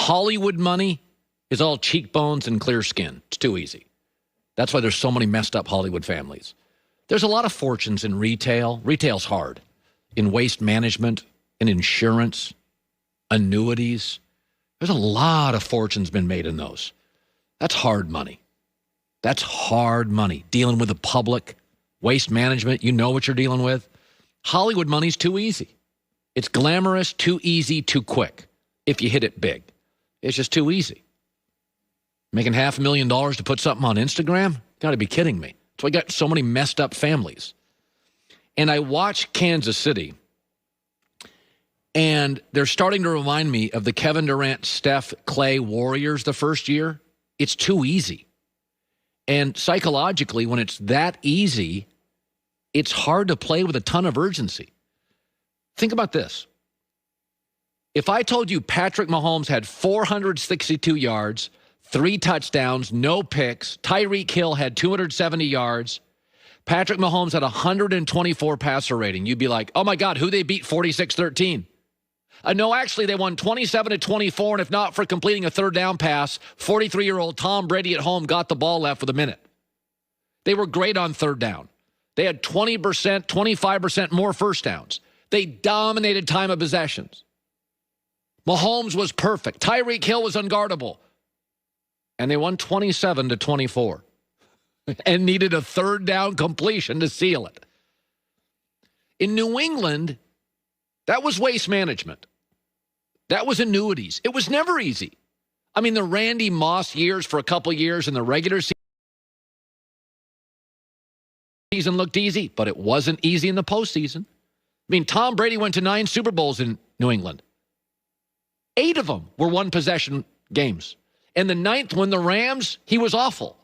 Hollywood money is all cheekbones and clear skin. It's too easy. That's why there's so many messed up Hollywood families. There's a lot of fortunes in retail. Retail's hard. In waste management, in insurance, annuities. There's a lot of fortunes been made in those. That's hard money. That's hard money. Dealing with the public, waste management, you know what you're dealing with. Hollywood money's too easy. It's glamorous, too easy, too quick. If you hit it big, it's just too easy. Making $500,000 to put something on Instagram? Got to be kidding me. That's why I got so many messed up families. And I watch Kansas City, and they're starting to remind me of the Kevin Durant, Steph, Clay Warriors the first year. It's too easy. And psychologically, when it's that easy, it's hard to play with a ton of urgency. Think about this. If I told you Patrick Mahomes had 462 yards, 3 touchdowns, no picks, Tyreek Hill had 270 yards, Patrick Mahomes had 124 passer rating, you'd be like, oh my God, who they beat 46-13? No, actually, they won 27-24, and if not for completing a third down pass, 43-year-old Tom Brady at home got the ball left with a minute. They were great on third down. They had 20%, 25% more first downs. They dominated time of possessions. Mahomes was perfect. Tyreek Hill was unguardable. And they won 27-24 and needed a third down completion to seal it. In New England, that was waste management. That was annuities. It was never easy. I mean, the Randy Moss years for a couple years in the regular season looked easy, but it wasn't easy in the postseason. I mean, Tom Brady went to 9 Super Bowls in New England. 8 of them were one-possession games. And the 9th one, the Rams, he was awful.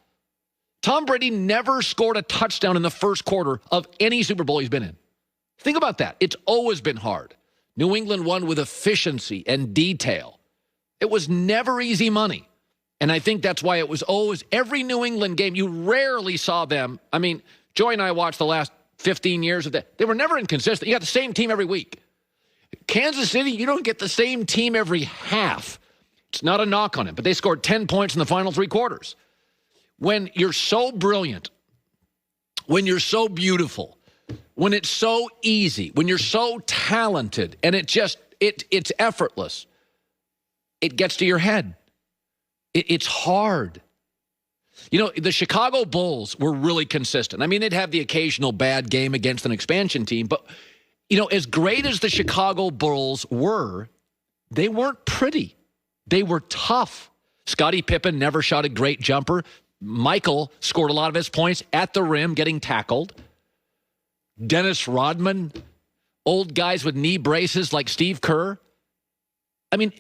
Tom Brady never scored a touchdown in the first quarter of any Super Bowl he's been in. Think about that. It's always been hard. New England won with efficiency and detail. It was never easy money. And I think that's why it was always every New England game. You rarely saw them. I mean, Joy and I watched the last 15 years of that. They were never inconsistent. You got the same team every week. Kansas City, you don't get the same team every half. It's not a knock on it, but they scored 10 points in the final 3 quarters. When you're so brilliant, when you're so beautiful, when it's so easy, when you're so talented, and it's effortless, it gets to your head. It's hard. You know, the Chicago Bulls were really consistent. I mean, they'd have the occasional bad game against an expansion team, but, you know, as great as the Chicago Bulls were, they weren't pretty. They were tough. Scottie Pippen never shot a great jumper. Michael scored a lot of his points at the rim getting tackled. Dennis Rodman, old guys with knee braces like Steve Kerr. I mean,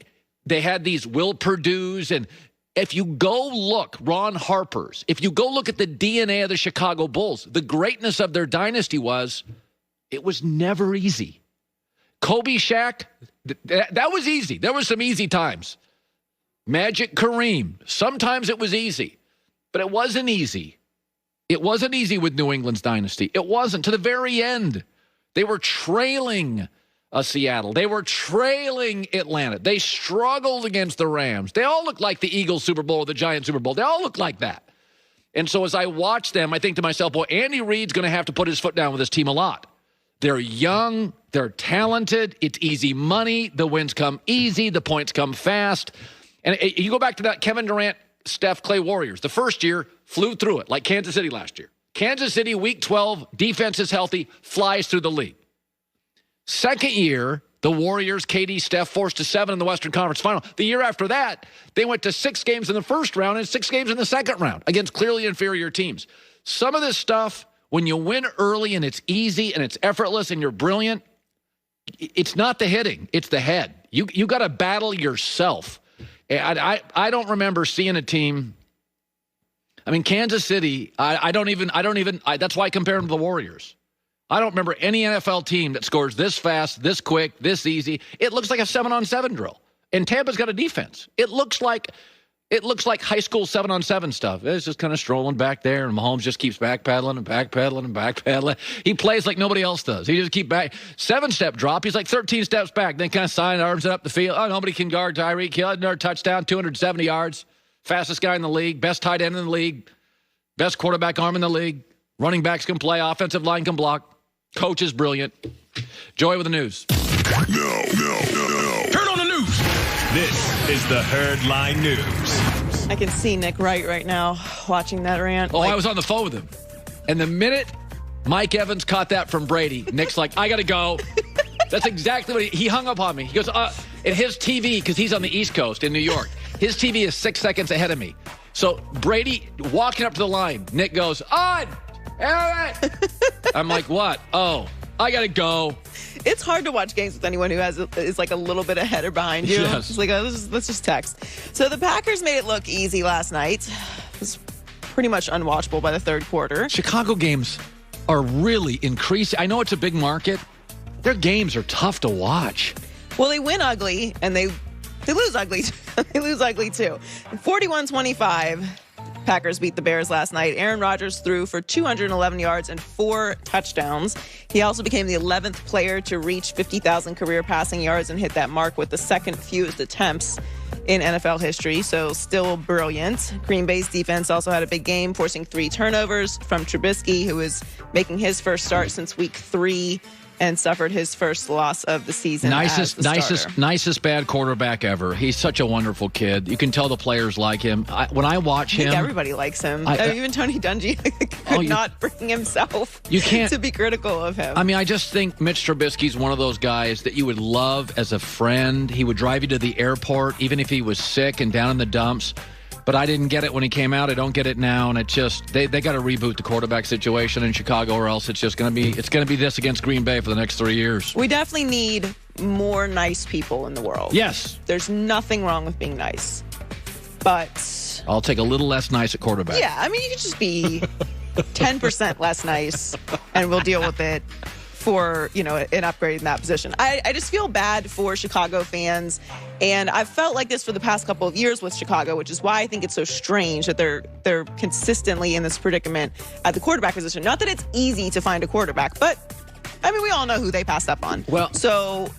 they had these Will Perdue's, and if you go look, Ron Harper's, if you go look at the DNA of the Chicago Bulls, the greatness of their dynasty was, it was never easy. Kobe, Shaq, that was easy. There were some easy times. Magic, Kareem, sometimes it was easy, but it wasn't easy. It wasn't easy with New England's dynasty. It wasn't. To the very end, they were trailing Seattle. They were trailing Atlanta. They struggled against the Rams. They all looked like the Eagles Super Bowl or the Giants Super Bowl. They all looked like that. And so as I watch them, I think to myself, boy, Andy Reid's going to have to put his foot down with this team a lot. They're young. They're talented. It's easy money. The wins come easy. The points come fast. And you go back to that Kevin Durant, Steph, Clay Warriors. The first year, flew through it, like Kansas City last year. Kansas City, week 12, defense is healthy, flies through the league. Second year, the Warriors, KD, Steph, forced to 7 in the Western Conference Final. The year after that, they went to 6 games in the first round and 6 games in the second round against clearly inferior teams. Some of this stuff, when you win early and it's easy and it's effortless and you're brilliant, it's not the hitting, it's the head. You got to battle yourself. I don't remember seeing a team. I mean, Kansas City, that's why I compare them to the Warriors. I don't remember any NFL team that scores this fast, this quick, this easy. It looks like a 7-on-7 drill. And Tampa's got a defense. It looks like It looks like high school 7-on-7 stuff. It's just kind of strolling back there, and Mahomes just keeps backpedaling and backpedaling and backpedaling. He plays like nobody else does. He just keep back. 7-step drop. He's like 13 steps back. Then kind of sign arms it up the field. Oh, nobody can guard Tyreek Hill. Another touchdown, 270 yards. Fastest guy in the league. Best tight end in the league. Best quarterback arm in the league. Running backs can play. Offensive line can block. Coach is brilliant. Joy with the news. No. Turn on the news. This is the Herd Line News. I can see Nick right now watching that rant. Oh, I was on the phone with him. And the minute Mike Evans caught that from Brady, Nick's like, I got to go. That's exactly what he hung up on me. He goes, at his TV, because he's on the East Coast in New York, his TV is 6 seconds ahead of me. So Brady walking up to the line, Nick goes, on, Aaron. I'm like, what? Oh, I got to go. It's hard to watch games with anyone who is like a little bit ahead or behind you. Yes. It's like, let's just text. So the Packers made it look easy last night. It was pretty much unwatchable by the third quarter. Chicago games are really increasing. I know it's a big market. Their games are tough to watch. Well, they win ugly, and they lose ugly. They lose ugly, too. 41-25, Packers beat the Bears last night. Aaron Rodgers threw for 211 yards and 4 touchdowns. He also became the 11th player to reach 50,000 career passing yards and hit that mark with the second fewest attempts in NFL history, so still brilliant. Green Bay's defense also had a big game, forcing 3 turnovers from Trubisky, who is making his first start since week 3 and suffered his first loss of the season. Nicest bad quarterback ever. He's such a wonderful kid. You can tell the players like him. When I watch him, everybody likes him. Even Tony Dungy could not bring himself to be critical of him. I mean, I just think Mitch Trubisky's one of those guys that you would love as a friend. He would drive you to the airport, even if he was sick and down in the dumps. But I didn't get it when he came out. I don't get it now, and it just they got to reboot the quarterback situation in Chicago, or else it's just going to be this against Green Bay for the next 3 years. We definitely need more nice people in the world. Yes, there's nothing wrong with being nice, but I'll take a little less nice at quarterback. Yeah, I mean, you could just be 10% less nice, and we'll deal with it for, an upgrade in that position. I just feel bad for Chicago fans, and I've felt like this for the past couple of years with Chicago, which is why I think it's so strange that they're consistently in this predicament at the quarterback position. Not that it's easy to find a quarterback, but I mean, we all know who they passed up on. Well, so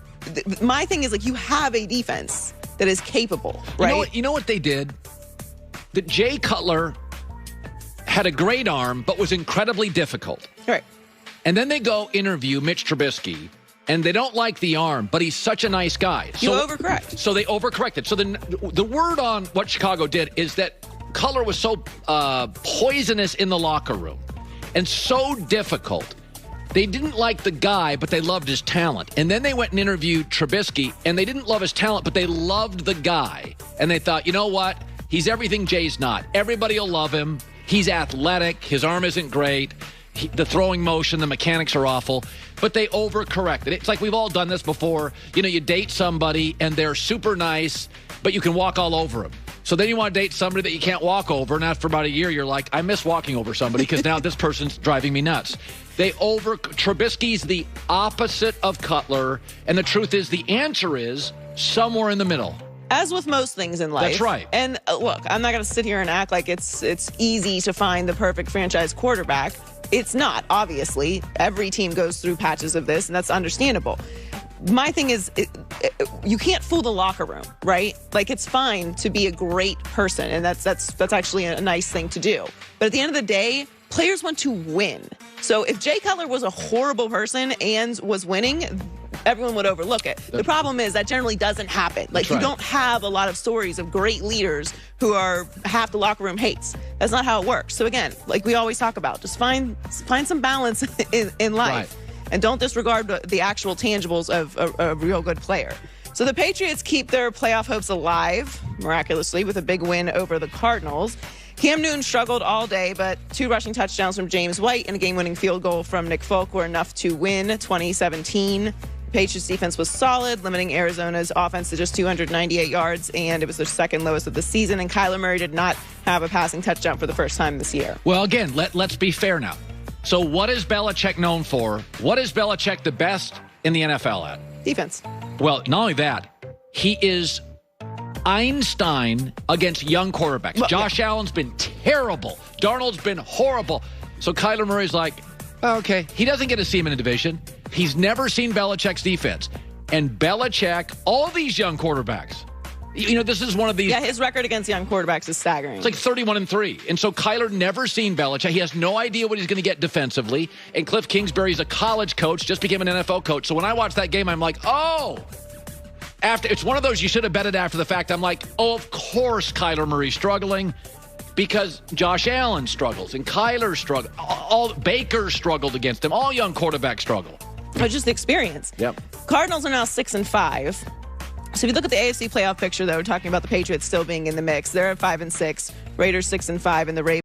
my thing is, like, you have a defense that is capable, right? You know what they did? That Jay Cutler had a great arm, but was incredibly difficult. Right. And then they go interview Mitch Trubisky, and they don't like the arm, but he's such a nice guy. You overcorrect. So they overcorrected. So the word on what Chicago did is that Cutler was so poisonous in the locker room and so difficult. They didn't like the guy, but they loved his talent. And then they went and interviewed Trubisky, and they didn't love his talent, but they loved the guy. And they thought, you know what? He's everything Jay's not. Everybody will love him. He's athletic. His arm isn't great. The throwing motion, the mechanics are awful, but they overcorrected. It's like we've all done this before. You date somebody and they're super nice, but you can walk all over them. So then you want to date somebody that you can't walk over, and after about a year, you're like, I miss walking over somebody because now this person's driving me nuts. Trubisky's the opposite of Cutler, and the truth is the answer is somewhere in the middle. As with most things in life. That's right. And look, I'm not going to sit here and act like it's easy to find the perfect franchise quarterback. It's not, obviously. Every team goes through patches of this, and that's understandable. My thing is, you can't fool the locker room, right? Like, it's fine to be a great person, and that's actually a nice thing to do. But at the end of the day, players want to win. So if Jay Cutler was a horrible person and was winning, everyone would overlook it. The problem is that generally doesn't happen. Like, you don't have a lot of stories of great leaders who are half the locker room hates. That's not how it works. So again, like we always talk about, just find some balance in life. Right. And don't disregard the actual tangibles of a real good player. So the Patriots keep their playoff hopes alive, miraculously, with a big win over the Cardinals. Cam Newton struggled all day, but 2 rushing touchdowns from James White and a game-winning field goal from Nick Folk were enough to win 2017. Patriots defense was solid, limiting Arizona's offense to just 298 yards, and it was their second lowest of the season. And Kyler Murray did not have a passing touchdown for the first time this year. Well, again, let's be fair now. So what is Belichick known for? What is Belichick the best in the NFL at? Defense. Well, not only that, he is Einstein against young quarterbacks. Well, Josh Allen's been terrible. Darnold's been horrible. So Kyler Murray's like, okay. He doesn't get to see him in a division. He's never seen Belichick's defense. And Belichick, all these young quarterbacks, this is one of these. Yeah, his record against young quarterbacks is staggering. It's like 31-3. And so Kyler never seen Belichick. He has no idea what he's going to get defensively. And Cliff Kingsbury's a college coach, just became an NFL coach. So when I watch that game, I'm like, oh. It's one of those you should have betted after the fact. I'm like, oh, of course Kyler Murray's struggling because Josh Allen struggles and Kyler struggles. All Baker struggled against him. All young quarterbacks struggle. But just the experience. Yep. Cardinals are now 6-5. So if you look at the AFC playoff picture, though, talking about the Patriots still being in the mix, they're at 5-6, Raiders 6-5, and the Ravens